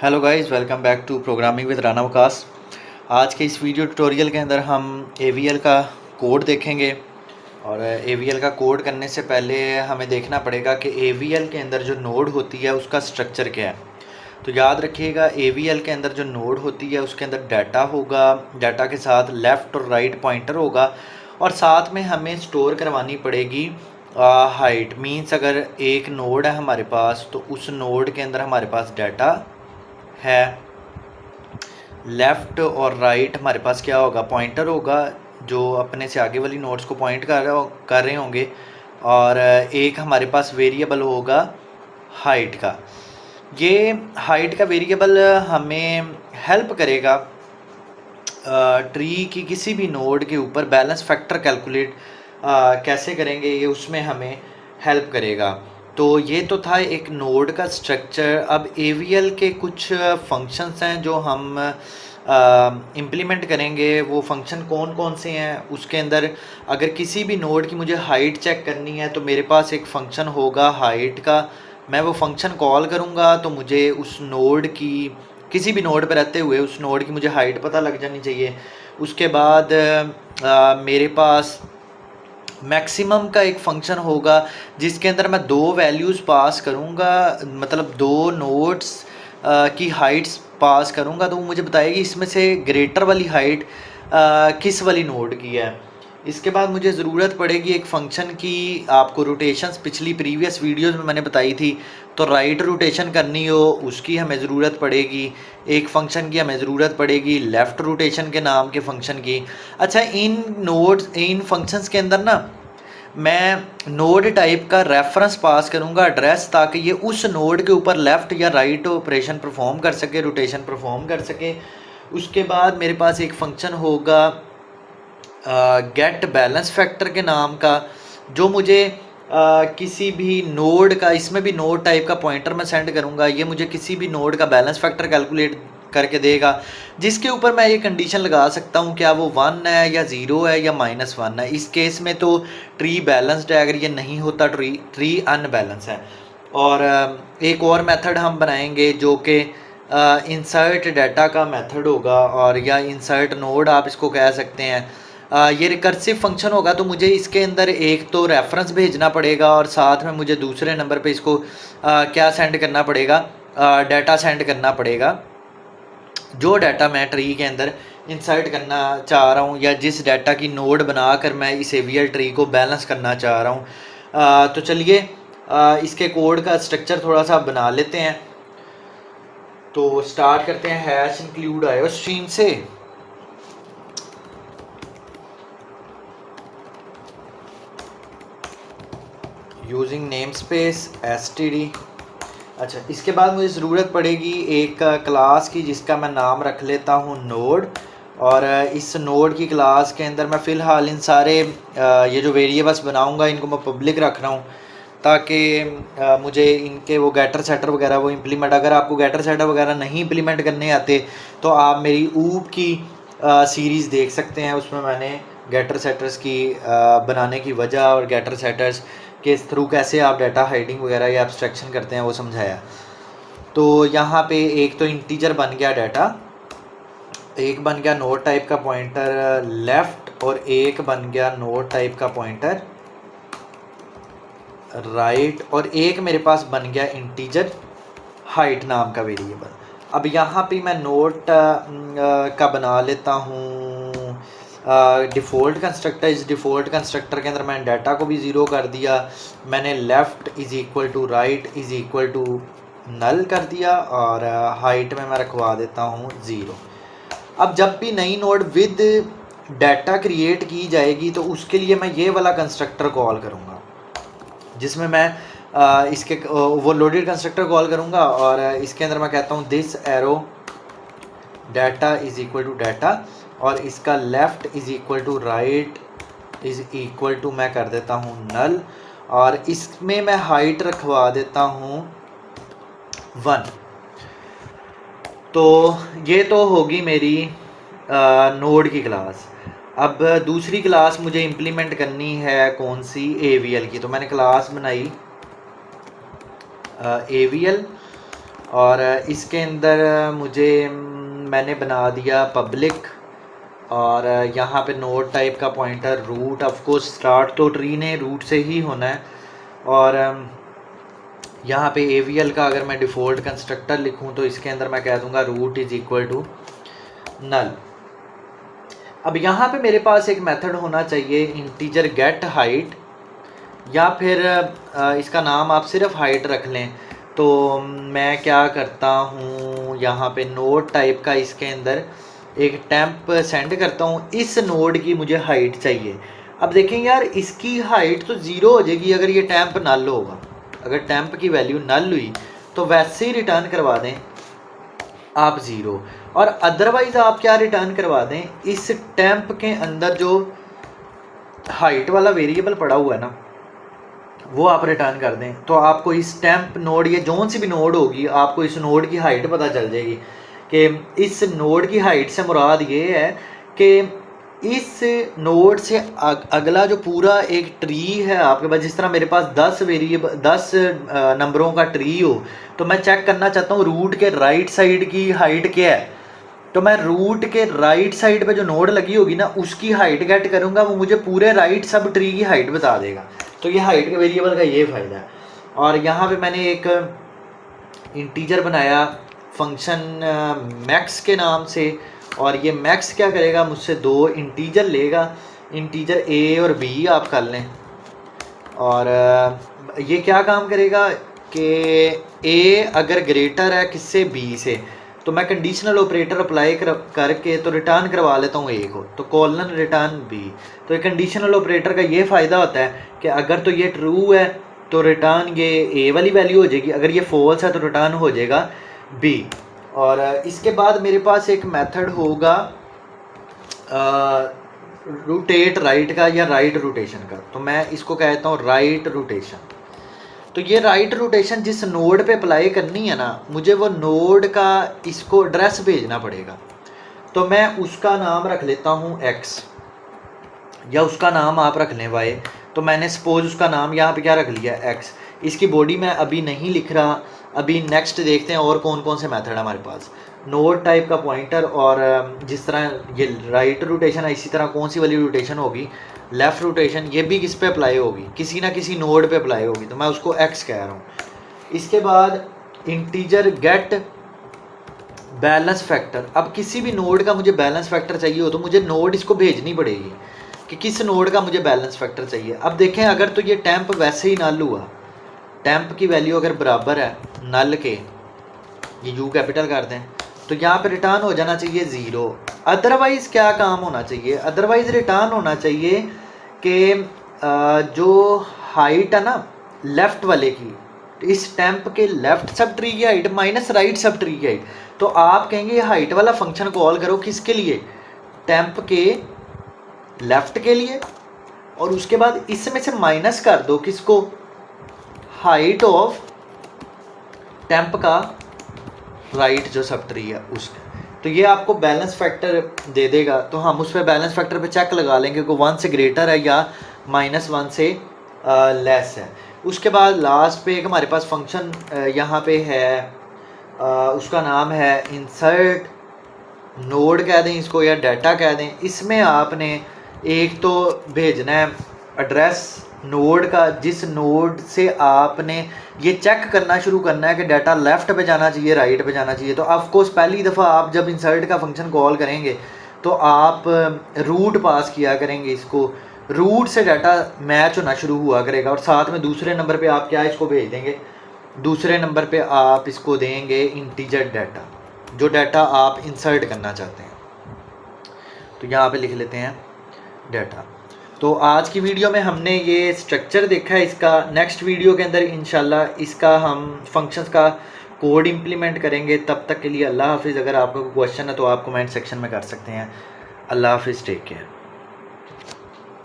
Hello guys, welcome back to programming with Rana Waqas. आज के इस वीडियो ट्यूटोरियल के अंदर हम AVL का कोड देखेंगे। और AVL का कोड करने से पहले हमें देखना पड़ेगा कि AVL के अंदर जो नोड होती है उसका स्ट्रक्चर क्या है। तो याद रखिएगा, AVL के अंदर जो नोड होती है उसके अंदर डाटा होगा, डाटा के साथ लेफ़्ट और राइट पॉइंटर होगा, और साथ में हमें स्टोर करवानी पड़ेगी हाइट। मीन्स अगर एक नोड है हमारे पास तो उस नोड के अंदर हमारे पास डाटा है, लेफ़्ट और राइट हमारे पास क्या होगा, पॉइंटर होगा जो अपने से आगे वाली नोड्स को पॉइंट कर रहे होंगे, और एक हमारे पास वेरिएबल होगा हाइट का। ये हाइट का वेरिएबल हमें हेल्प करेगा ट्री की किसी भी नोड के ऊपर बैलेंस फैक्टर कैलकुलेट कैसे करेंगे, ये उसमें हमें हेल्प करेगा। तो ये तो था एक नोड का स्ट्रक्चर। अब AVL के कुछ फंक्शंस हैं जो हम इम्प्लीमेंट करेंगे। वो फंक्शन कौन कौन से हैं, उसके अंदर अगर किसी भी नोड की मुझे हाइट चेक करनी है तो मेरे पास एक फ़ंक्शन होगा हाइट का। मैं वो फंक्शन कॉल करूँगा तो मुझे उस नोड की, किसी भी नोड पर रहते हुए उस नोड की मुझे हाइट पता लग जानी चाहिए। उसके बाद मेरे पास मैक्सिमम का एक फंक्शन होगा जिसके अंदर मैं दो वैल्यूज़ पास करूँगा, मतलब दो नोड्स की हाइट्स पास करूँगा, तो वो मुझे बताएगी इसमें से ग्रेटर वाली हाइट किस वाली नोड की है। इसके बाद मुझे ज़रूरत पड़ेगी एक फ़ंक्शन की। आपको रोटेशंस पिछली प्रीवियस वीडियोज़ में मैंने बताई थी, तो राइट रोटेशन करनी हो उसकी हमें ज़रूरत पड़ेगी। एक फ़ंक्शन की हमें ज़रूरत पड़ेगी लेफ़्ट रोटेशन के नाम के फ़ंक्शन की। अच्छा, इन फंक्शंस के अंदर ना मैं नोड टाइप का रेफरेंस पास करूँगा, एड्रेस, ताकि ये उस नोड के ऊपर लेफ़्ट या राइट ऑपरेशन परफॉर्म कर सके, रोटेशन परफॉर्म कर सके। उसके बाद मेरे पास एक फ़ंक्शन होगा गेट बैलेंस फैक्टर के नाम का, जो मुझे किसी भी नोड का, इसमें भी नोड टाइप का पॉइंटर मैं सेंड करूँगा, ये मुझे किसी भी नोड का बैलेंस फैक्टर कैलकुलेट करके देगा, जिसके ऊपर मैं ये कंडीशन लगा सकता हूँ क्या वो 1 है या 0 है या -1 है। इस केस में तो ट्री बैलेंस्ड है, अगर ये नहीं होता ट्री अनबैलेंस है। और एक और मेथड हम बनाएंगे जो कि इंसर्ट डाटा का मेथड होगा, और या इंसर्ट नोड आप इसको कह सकते हैं। ये रिकर्सिव फंक्शन होगा, तो मुझे इसके अंदर एक तो रेफरेंस भेजना पड़ेगा और साथ में मुझे दूसरे नंबर पे इसको क्या सेंड करना पड़ेगा, डाटा सेंड करना पड़ेगा, जो डाटा मैं ट्री के अंदर इंसर्ट करना चाह रहा हूँ, या जिस डाटा की नोड बनाकर मैं इस AVL ट्री को बैलेंस करना चाह रहा हूँ। तो चलिए इसके कोड का स्ट्रक्चर थोड़ा सा बना लेते हैं। तो स्टार्ट करते हैं हैश इंक्लूड आयोस्ट्रीम से। Using name space std। अच्छा, इसके बाद मुझे ज़रूरत पड़ेगी एक क्लास की जिसका मैं नाम रख लेता हूँ नोड। और इस नोड की क्लास के अंदर मैं फ़िलहाल इन सारे ये जो वेरिएबल्स बनाऊँगा इनको मैं पब्लिक रख रहा हूँ, ताकि मुझे इनके वो गेटर सेटर वगैरह वो इम्प्लीमेंट, अगर आपको गेटर सेटर वगैरह नहीं इम्प्लीमेंट करने आते तो आप मेरी ऊप की सीरीज़ देख सकते हैं। उसमें मैंने गेटर सेटर्स की बनाने की वजह और गेटर सेटर्स के थ्रू कैसे आप डाटा हाइडिंग वगैरह या एब्स्ट्रैक्शन करते हैं वो समझाया। तो यहाँ पे एक तो इंटीजर बन गया डाटा, एक बन गया नोड टाइप का पॉइंटर लेफ़्ट, और एक बन गया नोड टाइप का पॉइंटर राइट, और एक मेरे पास बन गया इंटीजर हाइट नाम का वेरिएबल। अब यहाँ पे मैं नोड का बना लेता हूँ डिफ़ॉल्ट कंस्ट्रक्टर। इस डिफ़ॉल्ट कंस्ट्रक्टर के अंदर मैंने डाटा को भी 0 कर दिया, मैंने left is equal to right is equal to null कर दिया, और हाइट में मैं रखवा देता हूँ 0। अब जब भी नई नोड विद डाटा क्रिएट की जाएगी तो उसके लिए मैं ये वाला कंस्ट्रक्टर कॉल करूँगा, जिसमें मैं इसके वो लोडेड कंस्ट्रक्टर कॉल करूँगा, और इसके अंदर मैं कहता हूँ this arrow data is equal to data, और इसका left is equal to right is equal to मैं कर देता हूँ नल, और इसमें मैं हाइट रखवा देता हूँ 1। तो ये तो होगी मेरी नोड की क्लास। अब दूसरी क्लास मुझे इम्प्लीमेंट करनी है कौन सी, AVL की। तो मैंने क्लास बनाई AVL, और इसके अंदर मुझे मैंने बना दिया पब्लिक, और यहाँ पे नोड टाइप का pointer root, of course start तो ट्री ने रूट से ही होना है। और यहाँ पे AVL का अगर मैं डिफ़ॉल्ट कंस्ट्रक्टर लिखूँ तो इसके अंदर मैं कह दूँगा root is equal to null. अब यहाँ पे मेरे पास एक मेथड होना चाहिए इंटीजर गेट हाइट, या फिर इसका नाम आप सिर्फ हाइट रख लें। तो मैं क्या करता हूँ, यहाँ पे नोड टाइप का इसके अंदर एक टेम्प सेंड करता हूँ, इस नोड की मुझे हाइट चाहिए। अब देखें यार, इसकी हाइट तो ज़ीरो हो जाएगी अगर ये टेम्प नल होगा। अगर टेम्प की वैल्यू नल हुई तो वैसे ही रिटर्न करवा दें आप ज़ीरो, और अदरवाइज़ आप क्या रिटर्न करवा दें, इस टेम्प के अंदर जो हाइट वाला वेरिएबल पड़ा हुआ है ना, वो आप रिटर्न कर दें। तो आपको इस टेम्प नोड, ये जोन सी भी नोड होगी, आपको इस नोड की हाइट पता चल जाएगी कि इस नोड की हाइट से मुराद ये है कि इस नोड से अगला जो पूरा एक ट्री है आपके पास, जिस तरह मेरे पास 10 नंबरों का ट्री हो, तो मैं चेक करना चाहता हूँ रूट के राइट साइड की हाइट क्या है। तो मैं रूट के राइट साइड पे जो नोड लगी होगी ना, उसकी हाइट गेट करूँगा, वो मुझे पूरे राइट सब ट्री की हाइट बता देगा। तो ये हाइट के वेरिएबल का ये फ़ायदा है। और यहाँ पे मैंने एक इंटीजर बनाया फंक्शन मैक्स के नाम से, और ये मैक्स क्या करेगा, मुझसे 2 इंटीजर लेगा, इंटीजर A और B आप कर लें। और ये क्या काम करेगा कि A अगर ग्रेटर है किससे, B से, तो मैं कंडीशनल ऑपरेटर अप्लाई करके तो रिटर्न करवा लेता हूँ A को, तो कॉलन रिटर्न B। तो ये कंडीशनल ऑपरेटर का ये फ़ायदा होता है कि अगर तो ये ट्रू है तो रिटर्न ये A वाली वैल्यू हो जाएगी, अगर ये फॉल्स है तो रिटर्न हो जाएगा B। और इसके बाद मेरे पास एक मेथड होगा रोटेट राइट का या राइट रोटेशन का, तो मैं इसको कहता हूँ राइट रोटेशन। तो ये राइट रोटेशन जिस नोड पे अप्लाई करनी है ना, मुझे वो नोड का इसको एड्रेस भेजना पड़ेगा। तो मैं उसका नाम रख लेता हूँ X, या उसका नाम आप रख लें Y। तो मैंने सपोज उसका नाम यहाँ पे क्या रख लिया, X। इसकी बॉडी मैं अभी नहीं लिख रहा, अभी नेक्स्ट देखते हैं और कौन कौन से मेथड है हमारे पास। नोड टाइप का पॉइंटर, और जिस तरह ये राइट रोटेशन है, इसी तरह कौन सी वाली रोटेशन होगी, लेफ़्ट रोटेशन, ये भी किस पे अप्लाई होगी, किसी ना किसी नोड पे अप्लाई होगी, तो मैं उसको X कह रहा हूँ। इसके बाद इंटीजर गेट बैलेंस फैक्टर। अब किसी भी नोड का मुझे बैलेंस फैक्टर चाहिए हो तो मुझे नोड इसको भेजनी पड़ेगी कि किस नोड का मुझे बैलेंस फैक्टर चाहिए। अब देखें, अगर तो ये टेम्प वैसे ही नल हुआ, टेम्प की वैल्यू अगर बराबर है नल के, ये U कैपिटल कर दें, तो यहाँ पे रिटर्न हो जाना चाहिए 0। अदरवाइज़ क्या काम होना चाहिए, अदरवाइज़ रिटर्न होना चाहिए कि जो हाइट है ना लेफ़्ट वाले की, इस टेम्प के लेफ़्ट सब ट्री की height minus right sub tree की हाइट। तो आप कहेंगे हाइट वाला फंक्शन कॉल करो किसके लिए, टेम्प के लेफ़्ट के लिए, और उसके बाद इसमें से माइनस कर दो किसको, हाइट ऑफ टेम्प का राइट जो सब ट्री है उसका। तो ये आपको बैलेंस फैक्टर दे देगा। तो हम उस पर बैलेंस फैक्टर पे चेक लगा लेंगे कि 1 से ग्रेटर है या -1 से लेस है। उसके बाद लास्ट पे एक हमारे पास फंक्शन यहाँ पे है, उसका नाम है इंसर्ट नोड कह दें इसको, या डाटा कह दें। इसमें आपने एक तो भेजना है एड्रेस नोड का, जिस नोड से आपने ये चेक करना शुरू करना है कि डाटा लेफ़्ट पे जाना चाहिए राइट पे जाना चाहिए। तो ऑफकोर्स पहली दफ़ा आप जब इंसर्ट का फंक्शन कॉल करेंगे तो आप रूट पास किया करेंगे, इसको रूट से डाटा मैच होना शुरू हुआ करेगा, और साथ में दूसरे नंबर पे आप क्या इसको भेज देंगे, दूसरे नंबर पे आप इसको देंगे इंटीजर डाटा, जो डाटा आप इंसर्ट करना चाहते हैं। तो यहाँ पे लिख लेते हैं डाटा। तो आज की वीडियो में हमने ये स्ट्रक्चर देखा है इसका। नेक्स्ट वीडियो के अंदर इंशाल्लाह इसका हम फंक्शंस का कोड इम्प्लीमेंट करेंगे। तब तक के लिए अल्लाह हाफिज़। अगर आपको कोई क्वेश्चन है तो आप कमेंट सेक्शन में कर सकते हैं। अल्लाह हाफिज़, टेक केयर।